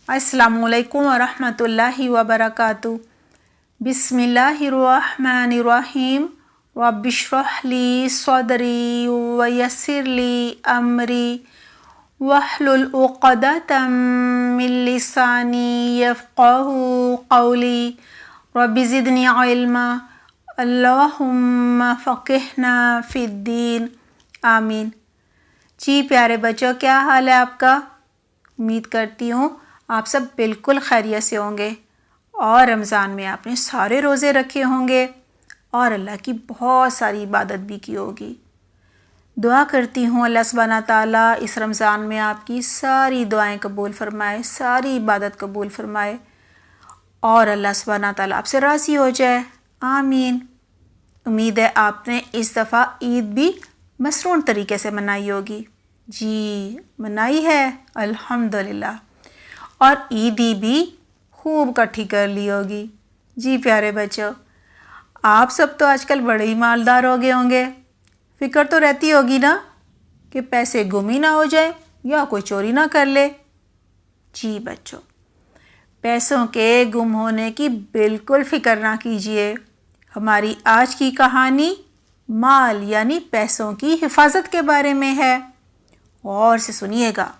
अस्सलामु अलैकुम वरहमतुल्लाहि वबरकातुहू। बिस्मिल्लाहिर्रहमानिर्रहीम। रब्बिश्रह ली सदरी वयस्सिर ली अमरी वहलुल उक़दतम मिन लिसानी यफ़क़हू क़ौली रब्बि ज़िदनी इल्मा अल्लाहुम्मा फ़क़िहना फ़िद्दीन। आमीन। जी प्यारे बच्चों, क्या हाल है आपका? उम्मीद करती हूँ आप सब बिल्कुल खैरियत से होंगे और रमज़ान में आपने सारे रोज़े रखे होंगे और अल्लाह की बहुत सारी इबादत भी की होगी। दुआ करती हूँ अल्लाह सुब्हाना ताला इस रमज़ान में आपकी सारी दुआएं कबूल फ़रमाए, सारी इबादत कबूल फ़रमाए और अल्लाह सुब्हाना ताला आपसे राज़ी हो जाए। आमीन। उम्मीद है आपने इस दफ़ा ईद भी मसरून तरीके से मनाई होगी। जी मनाई है, अल्हम्दुलिल्लाह। और ईदी भी खूब इकट्ठी कर ली होगी। जी प्यारे बच्चों, आप सब तो आजकल बड़े ही मालदार हो गए होंगे। फ़िक्र तो रहती होगी ना कि पैसे गुम ही ना हो जाए या कोई चोरी ना कर ले। जी बच्चों, पैसों के गुम होने की बिल्कुल फ़िक्र ना कीजिए। हमारी आज की कहानी माल यानी पैसों की हिफाजत के बारे में है। और से सुनिएगा।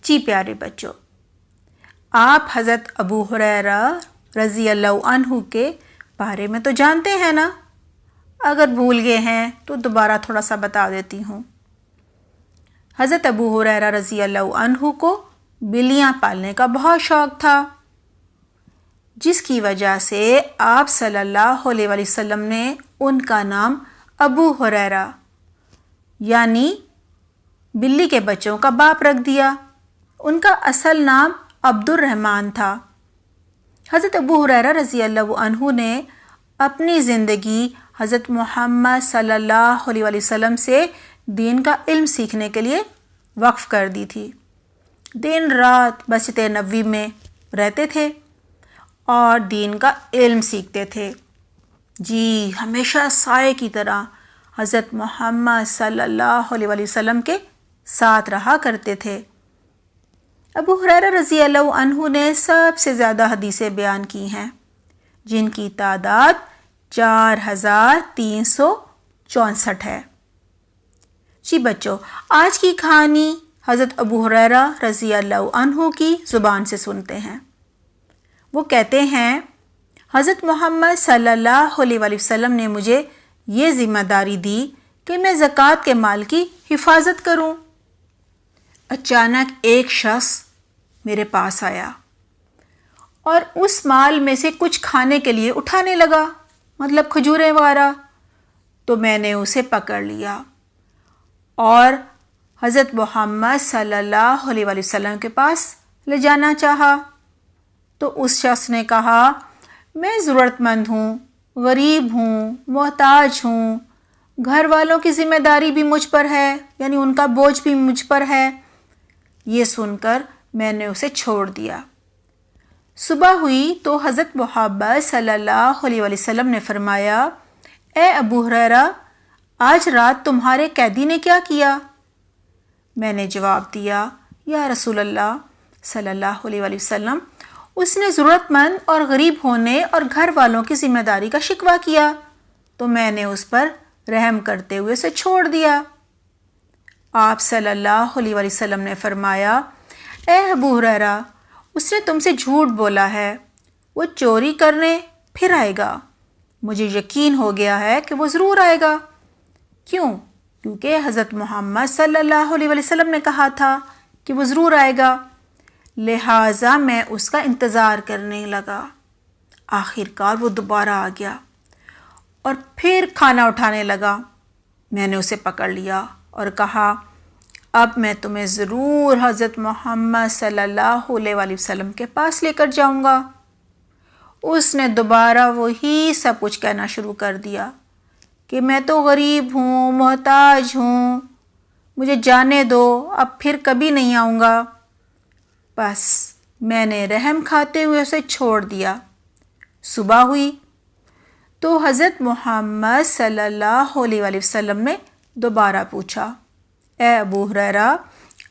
जी प्यारे बच्चों, आप हज़रत अबू हुरैरा रज़ी अल्लाह अन्हु के बारे में तो जानते हैं ना? अगर भूल गए हैं तो दोबारा थोड़ा सा बता देती हूँ। हज़रत अबू हुरैरा रज़ी अल्लाह अन्हु को बिल्लियाँ पालने का बहुत शौक़ था, जिसकी वजह से आप सल्लल्लाहु अलैहि वसल्लम ने उनका नाम अबू हुरैरा यानी बिल्ली के बच्चों का बाप रख दिया। उनका असल नाम अब्दुर्रहमान था। हज़रत अबू हुरैरा रज़ी अल्लाह अन्हु ने अपनी ज़िंदगी हज़रत मोहम्मद सल्लल्लाहु अलैहि वसल्लम से दीन का इल्म सीखने के लिए वक्फ़ कर दी थी। दिन रात मस्जिद नबवी में रहते थे और दीन का इल्म सीखते थे। जी हमेशा साए की तरह हज़रत मोहम्मद सल्लल्लाहु अलैहि वसल्लम के साथ रहा करते थे। अबू हुरैरा रज़ी अल्लाह अन्हु ने सबसे ज़्यादा हदीसें बयान की हैं, जिनकी तादाद 4364 है। जी बच्चों, आज की कहानी हज़रत अबू हुरैरा रज़ी अल्लाह अन्हु की ज़ुबान से सुनते हैं। वो कहते हैं, हज़रत मोहम्मद सल्लल्लाहु अलैहि वसल्लम ने मुझे ये ज़िम्मेदारी दी कि मैं ज़कात के माल की हिफाजत करूं। अचानक एक शख्स मेरे पास आया और उस माल में से कुछ खाने के लिए उठाने लगा, मतलब खजूरें वगैरह। तो मैंने उसे पकड़ लिया और हज़रत मोहम्मद सल्लल्लाहु अलैहि वसल्लम के पास ले जाना चाहा। तो उस शख्स ने कहा, मैं ज़रूरतमंद हूँ, गरीब हूँ, मोहताज हूँ, घर वालों की ज़िम्मेदारी भी मुझ पर है, यानी उनका बोझ भी मुझ पर है। ये सुनकर मैंने उसे छोड़ दिया। सुबह हुई तो हज़रत मोहम्मद सल्लल्लाहु अलैहि वसल्लम ने फरमाया, ए अबू हुरैरा, आज रात तुम्हारे कैदी ने क्या किया? मैंने जवाब दिया, या रसूल अल्लाह सल्लल्लाहु अलैहि वसल्लम, उसने ज़रूरतमंद और गरीब होने और घर वालों की ज़िम्मेदारी का शिकवा किया, तो मैंने उस पर रहम करते हुए उसे छोड़ दिया। आप सल्लल्लाहु अलैहि वसल्लम ने फरमाया, ए अबू हुरैरा, उसने तुमसे झूठ बोला है, वो चोरी करने फिर आएगा। मुझे यकीन हो गया है कि वो ज़रूर आएगा। क्यों? क्योंकि हज़रत मोहम्मद सल्लल्लाहु अलैहि वसल्लम ने कहा था कि वो ज़रूर आएगा, लिहाजा मैं उसका इंतज़ार करने लगा। आखिरकार वो दोबारा आ गया और फिर खाना उठाने लगा। मैंने उसे पकड़ लिया और कहा, अब मैं तुम्हें ज़रूर हज़रत मोहम्मद सल्लल्लाहु अलैहि वसल्लम के पास लेकर जाऊंगा। उसने दोबारा वही सब कुछ कहना शुरू कर दिया कि मैं तो गरीब हूँ, मोहताज हूँ, मुझे जाने दो, अब फिर कभी नहीं आऊँगा। बस मैंने रहम खाते हुए उसे छोड़ दिया। सुबह हुई तो हज़रत मोहम्मद सल्लल्लाहु अलैहि वसल्लम ने दोबारा पूछा, ए अबू हुरैरा,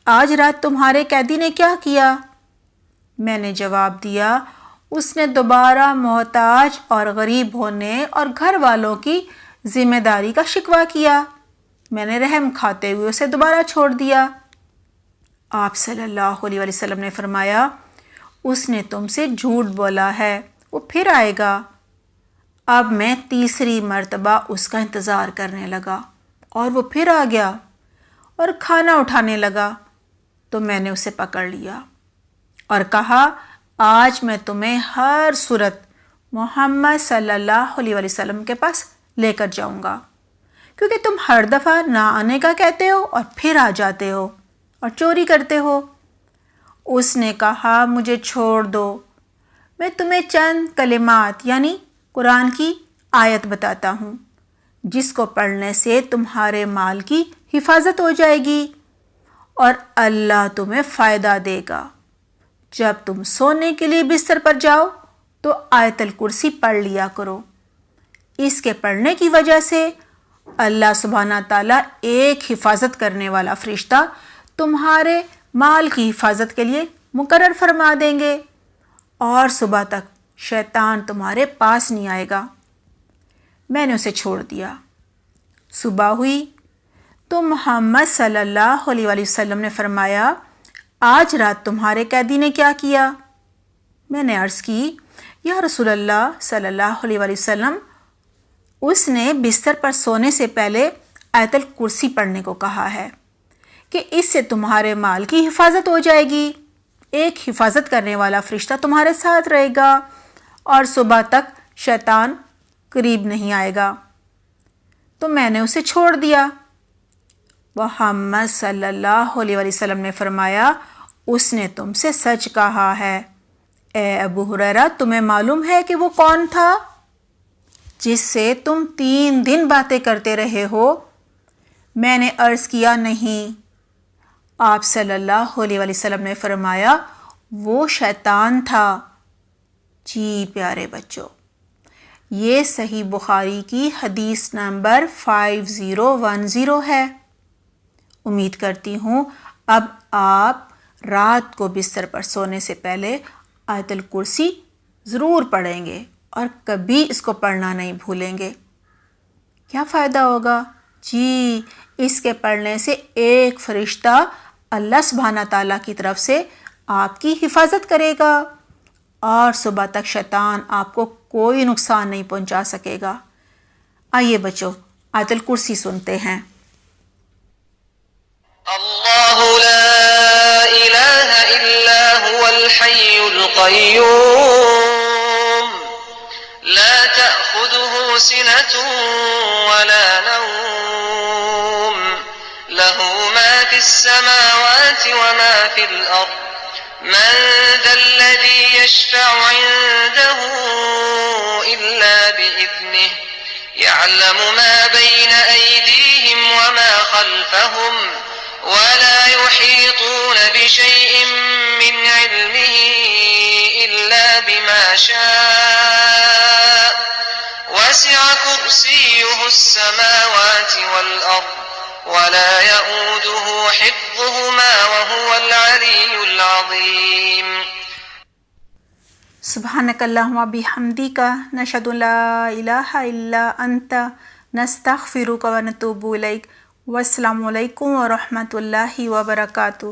आज रात तुम्हारे कैदी ने क्या किया? میں نے جواب دیا، اس نے دوبارہ محتاج اور غریب ہونے اور گھر والوں کی ذمہ داری کا شکوہ کیا۔ میں نے رحم کھاتے ہوئے اسے دوبارہ چھوڑ دیا۔ آپ صلی اللہ علیہ وسلم نے فرمایا، اس نے تم سے جھوٹ بولا ہے، وہ پھر آئے گا۔ اب میں تیسری مرتبہ اس کا انتظار کرنے لگا اور وہ پھر آ گیا اور کھانا اٹھانے لگا، تو میں نے اسے پکڑ لیا اور کہا، آج میں تمہیں ہر صورت محمد صلی اللہ علیہ وسلم کے پاس لے کر جاؤں گا، کیونکہ تم ہر دفعہ نہ آنے کا کہتے ہو اور پھر آ جاتے ہو اور چوری کرتے ہو۔ اس نے کہا، مجھے چھوڑ دو، میں تمہیں چند کلمات یعنی قرآن کی آیت بتاتا ہوں، جس کو پڑھنے سے تمہارے مال کی حفاظت ہو جائے گی اور اللہ تمہیں فائدہ دے گا۔ جب تم سونے کے لیے بستر پر جاؤ تو آیت الکرسی پڑھ لیا کرو۔ اس کے پڑھنے کی وجہ سے اللہ سبحانہ تعالیٰ ایک حفاظت کرنے والا فرشتہ تمہارے مال کی حفاظت کے لیے مقرر فرما دیں گے اور صبح تک شیطان تمہارے پاس نہیں آئے گا۔ میں نے اسے چھوڑ دیا۔ صبح ہوئی تو محمد صلی اللہ علیہ وسلم نے فرمایا، آج رات تمہارے قیدی نے کیا کیا؟ میں نے عرض کی، یا رسول اللہ صلی اللہ علیہ وسلم، اس نے بستر پر سونے سے پہلے آیت الکرسی پڑھنے کو کہا ہے کہ اس سے تمہارے مال کی حفاظت ہو جائے گی، ایک حفاظت کرنے والا فرشتہ تمہارے ساتھ رہے گا اور صبح تک شیطان قریب نہیں آئے گا۔ تو میں نے اسے چھوڑ دیا۔ محمد صلی اللہ علیہ وسلم نے فرمایا، اس نے تم سے سچ کہا ہے۔ اے ابو ہریرہ، تمہیں معلوم ہے کہ وہ کون تھا جس سے تم 3 دن باتیں کرتے رہے ہو؟ میں نے عرض کیا، نہیں۔ آپ صلی اللہ علیہ وسلم نے فرمایا، وہ شیطان تھا۔ جی پیارے بچوں، یہ صحیح بخاری کی حدیث نمبر 5010 ہے۔ امید کرتی ہوں اب آپ رات کو بستر پر سونے سے پہلے آیت الکرسی ضرور پڑھیں گے اور کبھی اس کو پڑھنا نہیں بھولیں گے۔ کیا فائدہ ہوگا؟ جی، اس کے پڑھنے سے ایک فرشتہ اللہ سبحانہ تعالیٰ کی طرف سے آپ کی حفاظت کرے گا اور صبح تک شیطان آپ کو کوئی نقصان نہیں پہنچا سکے گا۔ آئیے بچوں، آیت الکرسی سنتے ہیں۔ اللہ لا الہ الا هو الحی القیوم لا تأخذه سنة ولا نوم له ما في السماوات وما في الأرض من ذا الذي يشفع عنده إلا بإذنه يعلم ما بين أيديهم وما خلفهم ولا يحيطون بشيء من علمه إلا بما شاء وسع كرسيه السماوات والأرض ولا يؤوده حفظهما وهو العلي العظيم۔ سبحانك اللهم وبحمدك نشهد أن لا إله إلا أنت نستغفرك ونتوب إليك۔ والسلام علیکم ورحمۃ اللہ وبرکاتہ۔